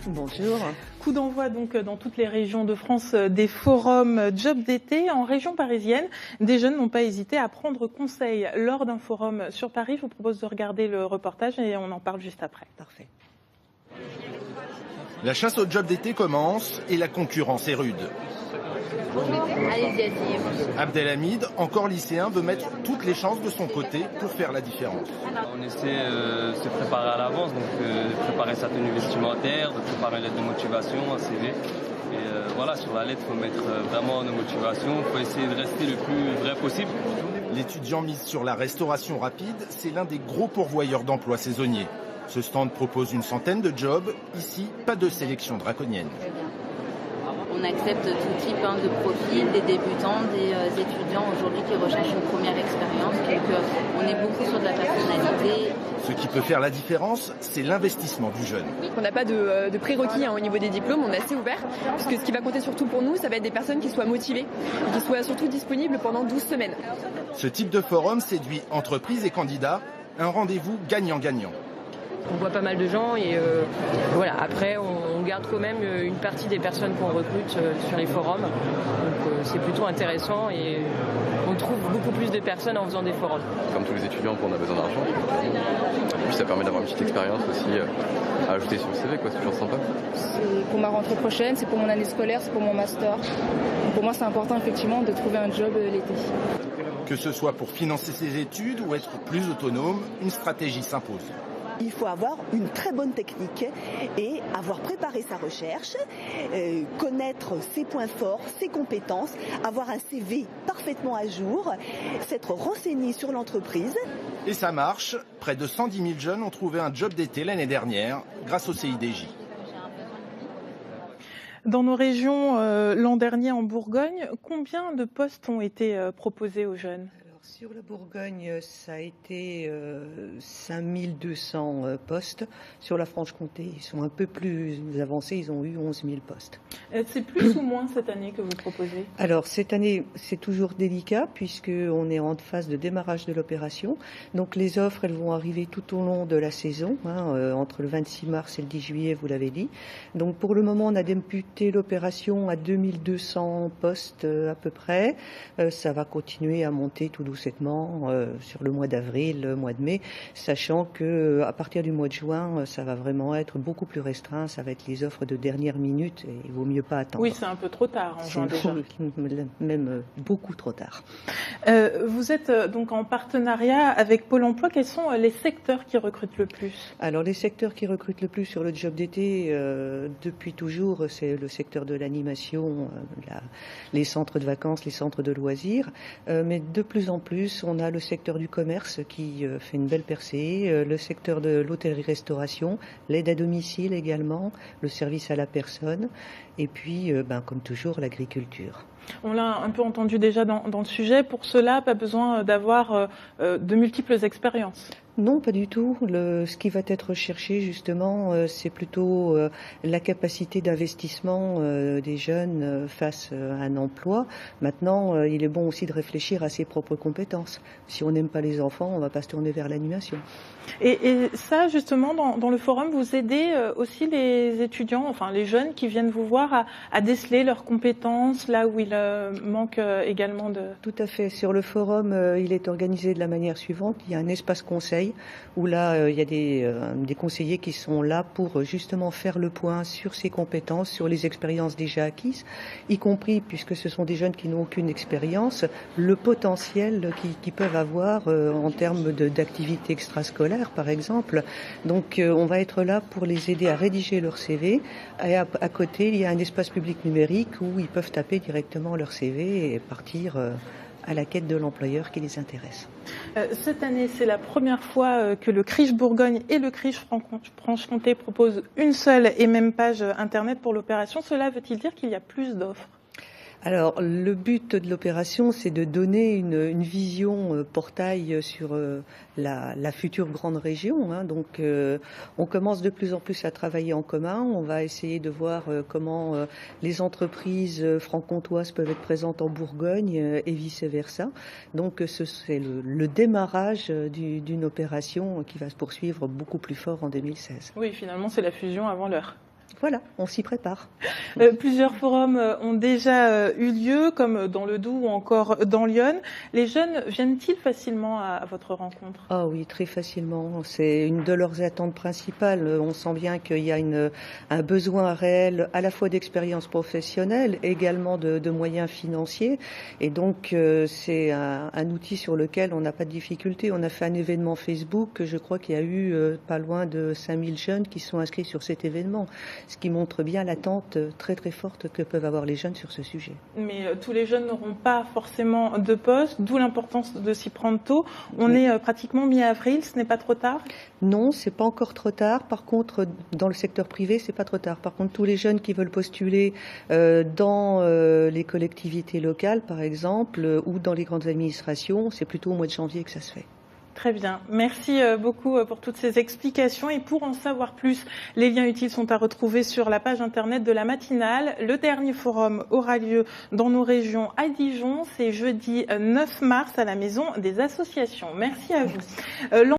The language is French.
Bonjour. Coup d'envoi donc dans toutes les régions de France des forums Job d'été. En région parisienne, des jeunes n'ont pas hésité à prendre conseil lors d'un forum sur Paris. Je vous propose de regarder le reportage et on en parle juste après. Parfait. La chasse au job d'été commence et la concurrence est rude. Allez-y. Abdelhamid, encore lycéen, veut mettre toutes les chances de son côté pour faire la différence. On essaie de se préparer à l'avance, donc de préparer sa tenue vestimentaire, de préparer une lettre de motivation, un CV. Et voilà, sur la lettre, il faut mettre vraiment nos motivations, il faut essayer de rester le plus vrai possible. L'étudiant mise sur la restauration rapide, c'est l'un des gros pourvoyeurs d'emplois saisonniers. Ce stand propose une centaine de jobs. Ici, pas de sélection draconienne. On accepte tout type de profil, des débutants, des étudiants aujourd'hui qui recherchent une première expérience. Donc on est beaucoup sur de la personnalité. Ce qui peut faire la différence, c'est l'investissement du jeune. On n'a pas de prérequis au niveau des diplômes, on est assez ouvert, puisque ce qui va compter surtout pour nous, ça va être des personnes qui soient motivées et qui soient surtout disponibles pendant 12 semaines. Ce type de forum séduit entreprises et candidats, un rendez-vous gagnant-gagnant. On voit pas mal de gens et voilà. Après, on garde quand même une partie des personnes qu'on recrute sur les forums. Donc c'est plutôt intéressant et on trouve beaucoup plus de personnes en faisant des forums. Comme tous les étudiants, on a besoin d'argent. Puis ça permet d'avoir une petite expérience aussi à ajouter sur le CV, c'est toujours sympa. C'est pour ma rentrée prochaine, c'est pour mon année scolaire, c'est pour mon master. Pour moi, c'est important effectivement de trouver un job l'été. Que ce soit pour financer ses études ou être plus autonome, une stratégie s'impose. Il faut avoir une très bonne technique et avoir préparé sa recherche, connaître ses points forts, ses compétences, avoir un CV parfaitement à jour, s'être renseigné sur l'entreprise. Et ça marche. Près de 110 000 jeunes ont trouvé un job d'été l'année dernière grâce au CIDJ. Dans nos régions, l'an dernier en Bourgogne, combien de postes ont été proposés aux jeunes ? Sur la Bourgogne, ça a été 5200 postes. Sur la Franche-Comté, ils sont un peu plus avancés, ils ont eu 11 000 postes. C'est plus ou moins cette année que vous proposez ? Alors, cette année, c'est toujours délicat puisqu'on est en phase de démarrage de l'opération. Donc, les offres, elles vont arriver tout au long de la saison, entre le 26 mars et le 10 juillet, vous l'avez dit. Donc, pour le moment, on a débuté l'opération à 2200 postes à peu près. Ça va continuer à monter tout doucement sur le mois d'avril, le mois de mai, sachant que à partir du mois de juin, ça va vraiment être beaucoup plus restreint, ça va être les offres de dernière minute et il vaut mieux pas attendre. Oui, c'est un peu trop tard en juin déjà. Même beaucoup trop tard. Vous êtes donc en partenariat avec Pôle emploi. Quels sont les secteurs qui recrutent le plus ? Alors les secteurs qui recrutent le plus sur le job d'été, depuis toujours, c'est le secteur de l'animation, les centres de vacances, les centres de loisirs, mais de plus en plus, on a le secteur du commerce qui fait une belle percée, le secteur de l'hôtellerie-restauration, l'aide à domicile également, le service à la personne, et puis, comme toujours, l'agriculture. On l'a un peu entendu déjà dans le sujet. Pour cela, pas besoin d'avoir de multiples expériences. Non, pas du tout. Ce qui va être recherché, justement, c'est plutôt la capacité d'investissement des jeunes face à un emploi. Maintenant, il est bon aussi de réfléchir à ses propres compétences. Si on n'aime pas les enfants, on ne va pas se tourner vers l'animation. Et ça, justement, dans le forum, vous aidez aussi les étudiants, enfin les jeunes qui viennent vous voir à déceler leurs compétences, là où il manque également de... Tout à fait. Sur le forum, il est organisé de la manière suivante. Il y a un espace conseil où là, il y a des conseillers qui sont là pour justement faire le point sur ses compétences, sur les expériences déjà acquises, y compris, puisque ce sont des jeunes qui n'ont aucune expérience, le potentiel qu'ils peuvent avoir en termes d'activités extrascolaires, par exemple. Donc, on va être là pour les aider à rédiger leur CV. Et à côté, il y a un espace public numérique où ils peuvent taper directement leur CV et partir à la quête de l'employeur qui les intéresse. Cette année, c'est la première fois que le CRIJ Bourgogne et le CRIJ Franche-Comté proposent une seule et même page Internet pour l'opération. Cela veut-il dire qu'il y a plus d'offres ? Alors, le but de l'opération, c'est de donner une vision portail sur la future grande région. Donc, on commence de plus en plus à travailler en commun. On va essayer de voir comment les entreprises franc-comtoises peuvent être présentes en Bourgogne et vice-versa. Donc, c'est le démarrage d'une opération qui va se poursuivre beaucoup plus fort en 2016. Oui, finalement, c'est la fusion avant l'heure. Voilà, on s'y prépare. Plusieurs forums ont déjà eu lieu, comme dans le Doubs ou encore dans Lyon. Les jeunes viennent-ils facilement à votre rencontre? Ah oui, très facilement. C'est une de leurs attentes principales. On sent bien qu'il y a un besoin réel à la fois d'expérience professionnelle, également de moyens financiers. Et donc, c'est un outil sur lequel on n'a pas de difficulté. On a fait un événement Facebook. Je crois qu'il y a eu pas loin de 5000 jeunes qui sont inscrits sur cet événement. Ce qui montre bien l'attente très très forte que peuvent avoir les jeunes sur ce sujet. Mais tous les jeunes n'auront pas forcément de poste, d'où l'importance de s'y prendre tôt. On est pratiquement mi-avril, ce n'est pas trop tard? Non, c'est pas encore trop tard. Par contre, dans le secteur privé, c'est pas trop tard. Par contre, tous les jeunes qui veulent postuler dans les collectivités locales, par exemple, ou dans les grandes administrations, c'est plutôt au mois de janvier que ça se fait. Très bien. Merci beaucoup pour toutes ces explications. Et pour en savoir plus, les liens utiles sont à retrouver sur la page internet de la matinale. Le dernier forum aura lieu dans nos régions à Dijon. C'est jeudi 9 mars à la Maison des Associations. Merci à vous.